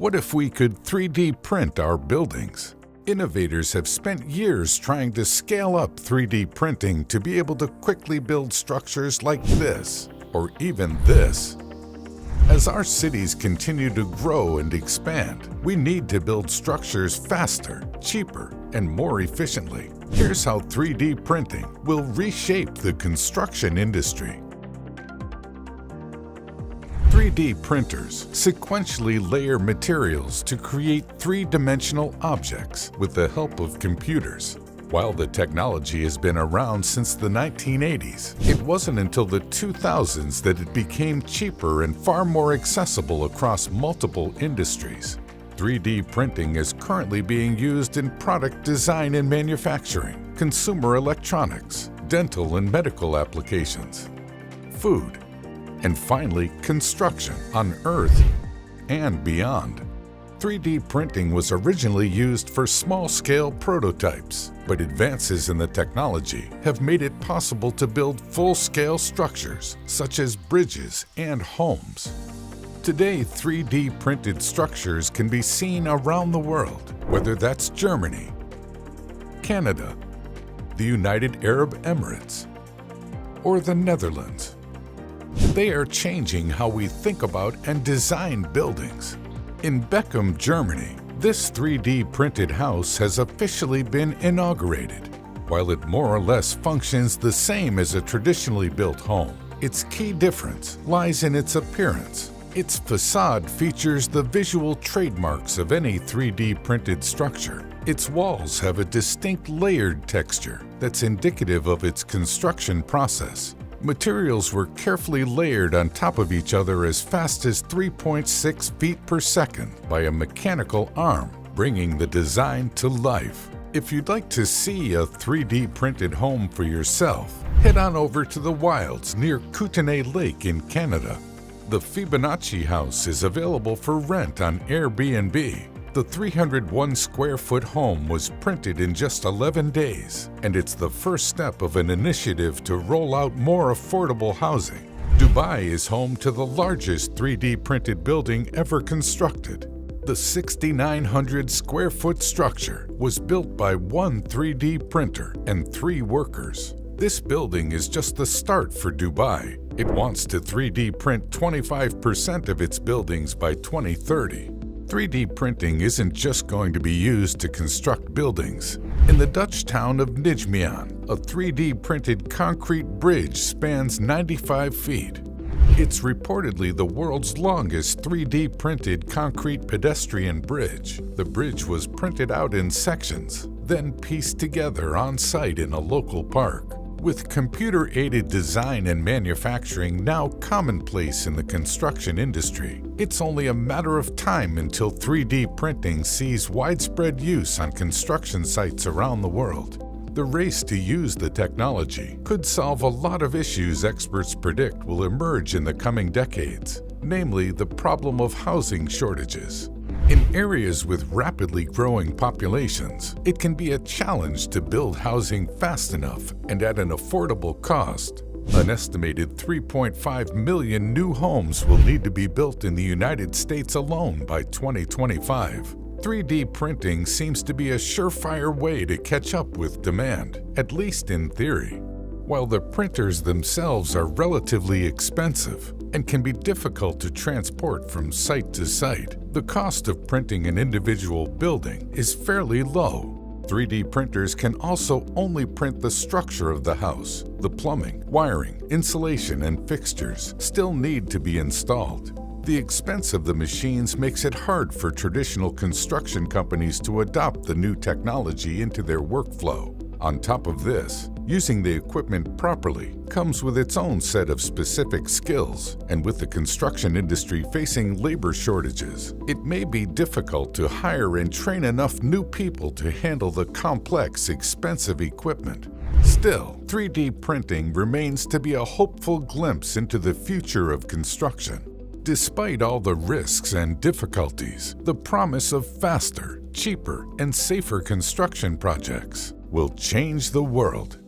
What if we could 3D print our buildings? Innovators have spent years trying to scale up 3D printing to be able to quickly build structures like this, or even this. As our cities continue to grow and expand, we need to build structures faster, cheaper, and more efficiently. Here's how 3D printing will reshape the construction industry. 3D printers sequentially layer materials to create three-dimensional objects with the help of computers. While the technology has been around since the 1980s, it wasn't until the 2000s that it became cheaper and far more accessible across multiple industries. 3D printing is currently being used in product design and manufacturing, consumer electronics, dental and medical applications, food, and finally, construction on Earth and beyond. 3D printing was originally used for small-scale prototypes, but advances in the technology have made it possible to build full-scale structures, such as bridges and homes. Today, 3D printed structures can be seen around the world, whether that's Germany, Canada, the United Arab Emirates, or the Netherlands. They are changing how we think about and design buildings. In Beckum, Germany, this 3D printed house has officially been inaugurated. While it more or less functions the same as a traditionally built home, its key difference lies in its appearance. Its facade features the visual trademarks of any 3D printed structure. Its walls have a distinct layered texture that's indicative of its construction process. Materials were carefully layered on top of each other as fast as 3.6 feet per second by a mechanical arm, bringing the design to life. If you'd like to see a 3D printed home for yourself, head on over to the wilds near Kootenay Lake in Canada. The Fibonacci house is available for rent on Airbnb. The 301 square foot home was printed in just 11 days, and it's the first step of an initiative to roll out more affordable housing. Dubai is home to the largest 3D printed building ever constructed. The 6,900 square foot structure was built by one 3D printer and 3 workers. This building is just the start for Dubai. It wants to 3D print 25% of its buildings by 2030. 3D printing isn't just going to be used to construct buildings. In the Dutch town of Nijmegen, a 3D printed concrete bridge spans 95 feet. It's reportedly the world's longest 3D printed concrete pedestrian bridge. The bridge was printed out in sections, then pieced together on site in a local park. With computer-aided design and manufacturing now commonplace in the construction industry, it's only a matter of time until 3D printing sees widespread use on construction sites around the world. The race to use the technology could solve a lot of issues experts predict will emerge in the coming decades, namely the problem of housing shortages. In areas with rapidly growing populations, it can be a challenge to build housing fast enough and at an affordable cost. An estimated 3.5 million new homes will need to be built in the United States alone by 2025. 3D printing seems to be a surefire way to catch up with demand, at least in theory. While the printers themselves are relatively expensive and can be difficult to transport from site to site, the cost of printing an individual building is fairly low. 3D printers can also only print the structure of the house. The plumbing, wiring, insulation, and fixtures still need to be installed. The expense of the machines makes it hard for traditional construction companies to adopt the new technology into their workflow. On top of this, using the equipment properly comes with its own set of specific skills, and with the construction industry facing labor shortages, it may be difficult to hire and train enough new people to handle the complex, expensive equipment. Still, 3D printing remains to be a hopeful glimpse into the future of construction. Despite all the risks and difficulties, the promise of faster, cheaper, and safer construction projects will change the world.